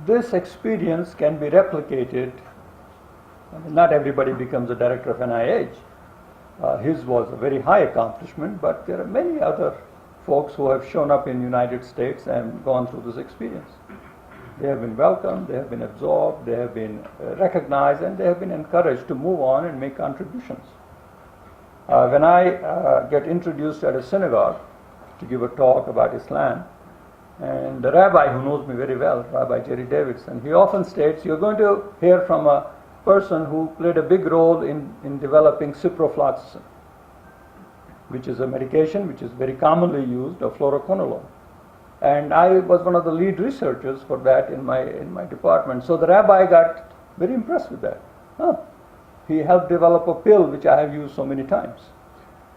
this experience can be replicated. I mean, not everybody becomes a director of NIH. His was a very high accomplishment, but there are many other folks who have shown up in the United States and gone through this experience. They have been welcomed, they have been absorbed, they have been recognized, and they have been encouraged to move on and make contributions. When I get introduced at a synagogue to give a talk about Islam, and the rabbi who knows me very well, Rabbi Jerry Davidson, he often states, you're going to hear from a person who played a big role in developing ciprofloxacin, which is a medication which is very commonly used, of fluoroquinolone. And I was one of the lead researchers for that in my department. So the rabbi got very impressed with that. He helped develop a pill which I have used so many times.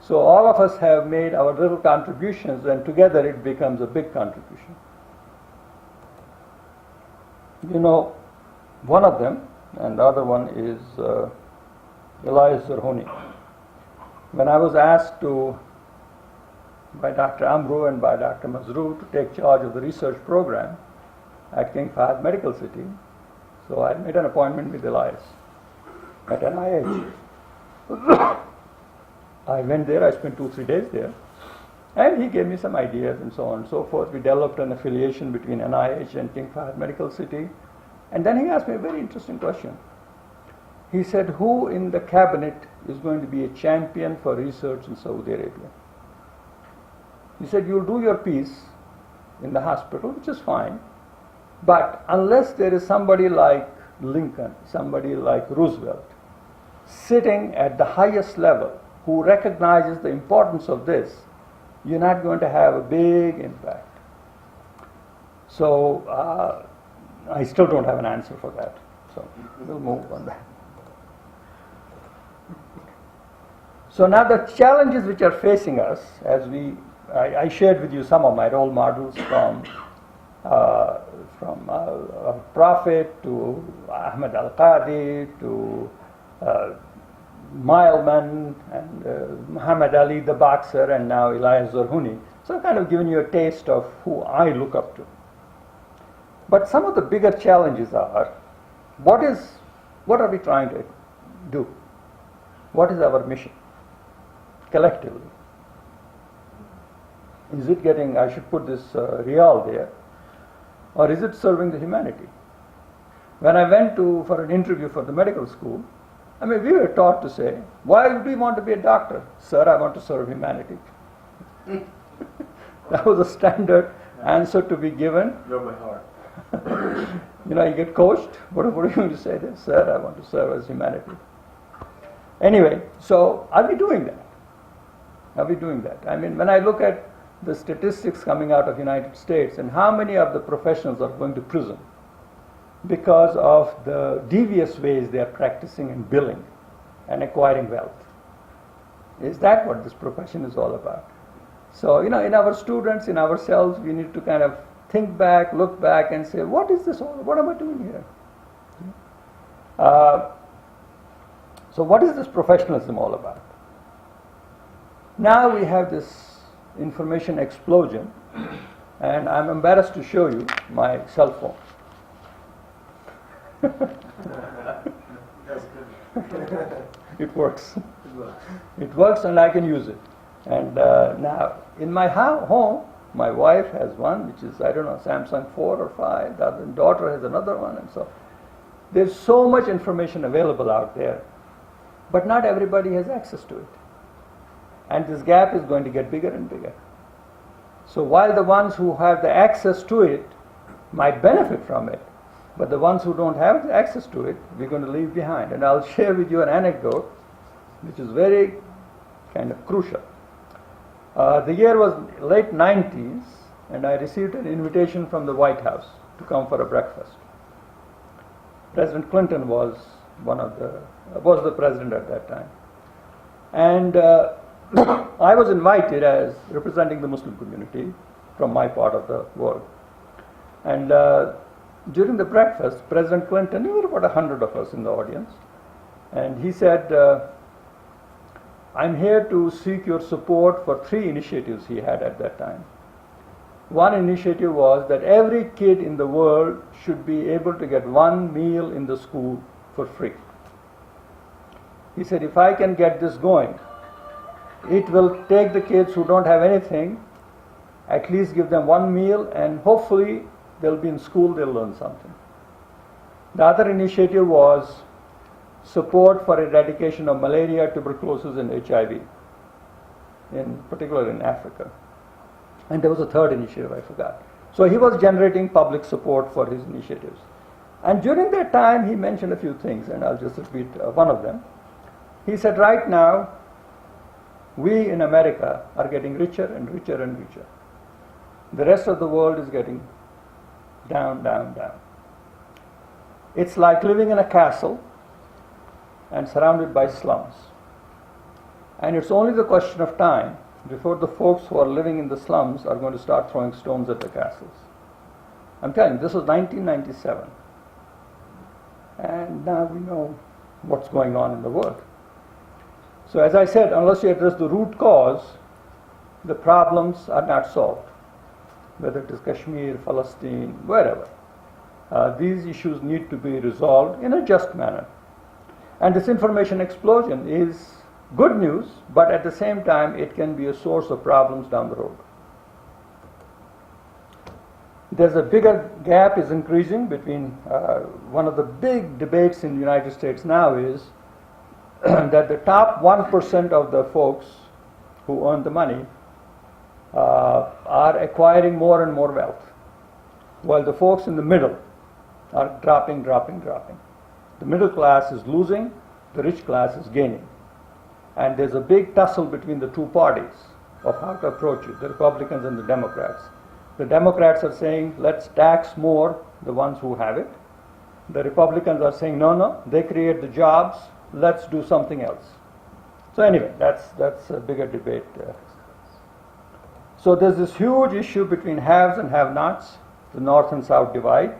So all of us have made our little contributions, and together it becomes a big contribution. You know, one of them, and the other one is Elias Zerhouni. When I was asked by Dr. Amru and by Dr. Mazrou to take charge of the research program at King Fahd Medical City, so I made an appointment with Elias at NIH. I went there, I spent 2-3 days there, and he gave me some ideas and so on and so forth. We developed an affiliation between NIH and King Fahd Medical City, and then he asked me a very interesting question. He said, who in the cabinet is going to be a champion for research in Saudi Arabia? He said, you'll do your piece in the hospital, which is fine, but unless there is somebody like Lincoln, somebody like Roosevelt, sitting at the highest level, who recognizes the importance of this, you're not going to have a big impact. So I still don't have an answer for that. So we'll move on that. So now the challenges which are facing us, as I shared with you some of my role models from Prophet to Ahmed Al-Qadi to Mileman and Muhammad Ali the boxer, and now Elias Zerhouni. So I've kind of given you a taste of who I look up to. But some of the bigger challenges are, what are we trying to do? What is our mission collectively? Is it getting, I should put this real there, or is it serving the humanity? When I went for an interview for the medical school, I mean, we were taught to say, why do you want to be a doctor? Sir, I want to serve humanity. That was a standard answer to be given. You're my heart. You know, you get coached. What are you going to say there? Sir, I want to serve as humanity. Anyway, so are we doing that? Are we doing that? I mean, when I look at the statistics coming out of the United States and how many of the professionals are going to prison because of the devious ways they are practicing and billing and acquiring wealth. Is that what this profession is all about? So, you know, in our students, in ourselves, we need to kind of think back, look back and say, what is this all? What am I doing here? So what is this professionalism all about? Now we have this information explosion, and I'm embarrassed to show you my cell phone. It works. It works, and I can use it. And now, in my home, my wife has one, which is, I don't know, Samsung 4 or 5. The other daughter has another one, and so there's so much information available out there, but not everybody has access to it. And this gap is going to get bigger and bigger. So while the ones who have the access to it might benefit from it, but the ones who don't have access to it, we're going to leave behind. And I'll share with you an anecdote which is very kind of crucial. The year was late 90s, and I received an invitation from the White House to come for a breakfast. President Clinton was the president at that time. And I was invited as representing the Muslim community from my part of the world. And during the breakfast, President Clinton, there were about 100 of us in the audience, and he said, I'm here to seek your support for 3 initiatives he had at that time. one initiative was that every kid in the world should be able to get one meal in the school for free. He said, if I can get this going, it will take the kids who don't have anything, at least give them one meal, and hopefully they'll be in school, they'll learn something. The other initiative was support for eradication of malaria, tuberculosis, and HIV, in particular in Africa. And there was a third initiative, I forgot. So he was generating public support for his initiatives. And during that time, he mentioned a few things, and I'll just repeat one of them. He said, right now, we in America are getting richer and richer and richer. The rest of the world is getting down, down, down. It's like living in a castle and surrounded by slums. And it's only the question of time before the folks who are living in the slums are going to start throwing stones at the castles. I'm telling you, this was 1997. And now we know what's going on in the world. So as I said, unless you address the root cause, the problems are not solved. Whether it is Kashmir, Palestine, wherever. These issues need to be resolved in a just manner. And this information explosion is good news, but at the same time, it can be a source of problems down the road. There's a bigger gap is increasing between, one of the big debates in the United States now is that the top 1% of the folks who earn the money are acquiring more and more wealth, while the folks in the middle are dropping. The middle class is losing, the rich class is gaining. And there's a big tussle between the two parties of how to approach it, the Republicans and the Democrats. The Democrats are saying, let's tax more the ones who have it. The Republicans are saying, no, they create the jobs, let's do something else. So anyway, that's a bigger debate. So there's this huge issue between haves and have-nots, the North and South divide,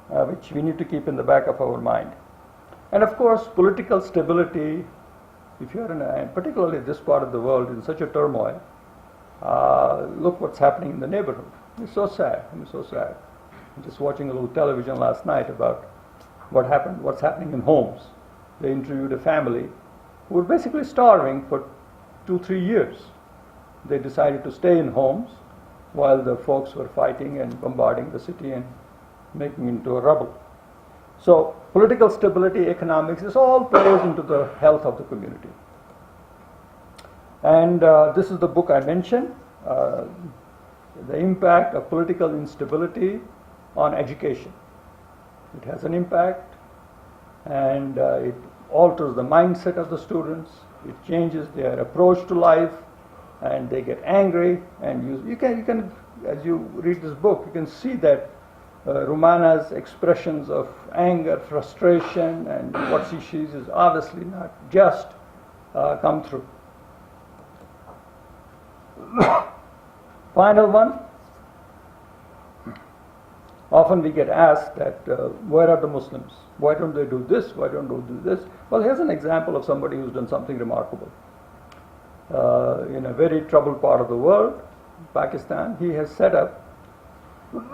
which we need to keep in the back of our mind. And of course, political stability, if you're in particularly this part of the world, in such a turmoil, look what's happening in the neighborhood. It's so sad. I'm just watching a little television last night about what's happening in homes. They interviewed a family who were basically starving for 2-3 years. They decided to stay in homes while the folks were fighting and bombarding the city and making it into a rubble. So political stability, economics, this all plays into the health of the community. And this is the book I mentioned, The Impact of Political Instability on Education. It has an impact, and it alters the mindset of the students. It changes their approach to life, and they get angry. And you can, as you read this book, you can see that Rumana's expressions of anger, frustration, and what she sees is obviously not just come through. Final one. Often we get asked that, where are the Muslims? Why don't they do this? Why don't they do this? Well, here's an example of somebody who's done something remarkable. In a very troubled part of the world, Pakistan, he has set up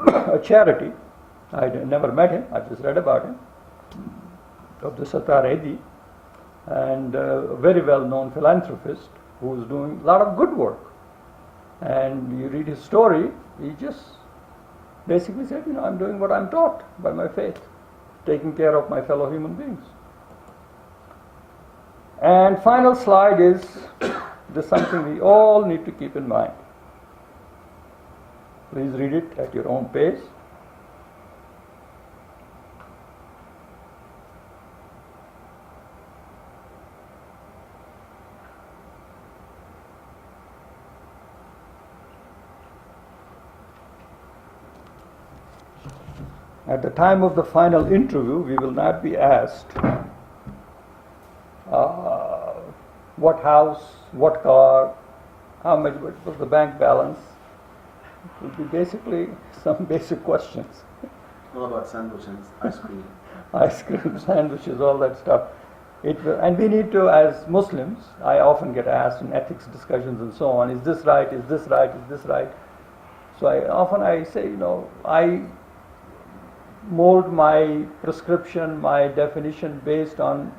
a charity. I never met him, I just read about him, of the Sattar Edi, and a very well-known philanthropist who is doing a lot of good work. And you read his story, he just basically said, I'm doing what I'm taught by my faith, taking care of my fellow human beings. And final slide is this, something we all need to keep in mind. Please read it at your own pace. At the time of the final interview, we will not be asked what house, what car, how much was the bank balance. It will be basically some basic questions. What about sandwiches, ice cream? Ice cream, sandwiches, all that stuff. And we need to, as Muslims, I often get asked in ethics discussions and so on, is this right, is this right, is this right? So I say, I mold my prescription, my definition based on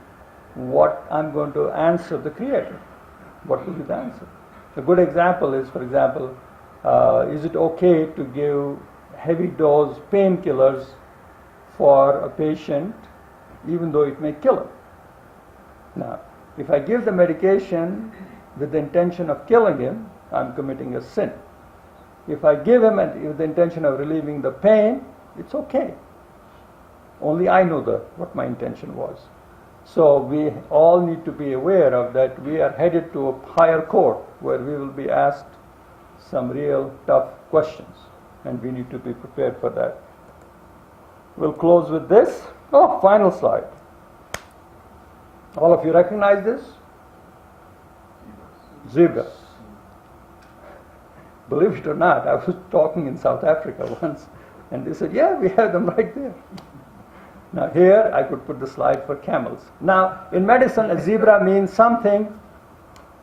what I'm going to answer the Creator. What will be the answer? A good example is, for example, is it okay to give heavy dose painkillers for a patient even though it may kill him? Now, if I give the medication with the intention of killing him, I'm committing a sin. If I give him with the intention of relieving the pain, it's okay. Only I know what my intention was. So we all need to be aware of that. We are headed to a higher court where we will be asked some real tough questions, and we need to be prepared for that. We'll close with this. Oh, final slide. All of you recognize this? Zebra. Believe it or not, I was talking in South Africa once, and they said, yeah, we have them right there. Now here, I could put the slide for camels. Now, in medicine, a zebra means something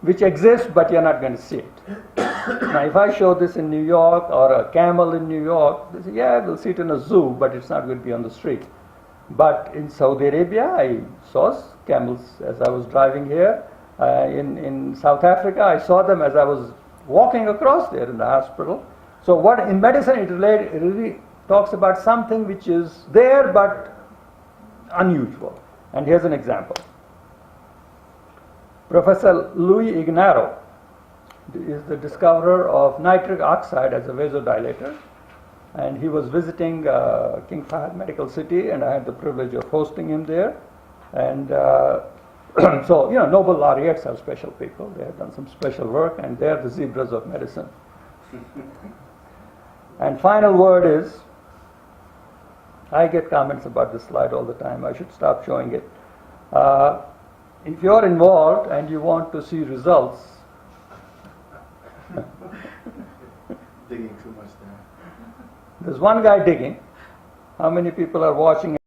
which exists, but you're not going to see it. Now, if I show this in New York, or a camel in New York, they say, yeah, we'll see it in a zoo, but it's not going to be on the street. But in Saudi Arabia, I saw camels as I was driving here. In South Africa, I saw them as I was walking across there in the hospital. So what in medicine, it really talks about something which is there but unusual. And here's an example. Professor Louis Ignarro is the discoverer of nitric oxide as a vasodilator. And he was visiting King Fahd Medical City, and I had the privilege of hosting him there. And so, Nobel laureates are special people. They have done some special work, and they're the zebras of medicine. And final word is, I get comments about this slide all the time. I should stop showing it. If you're involved and you want to see results, Digging too much there. there's one guy digging. How many people are watching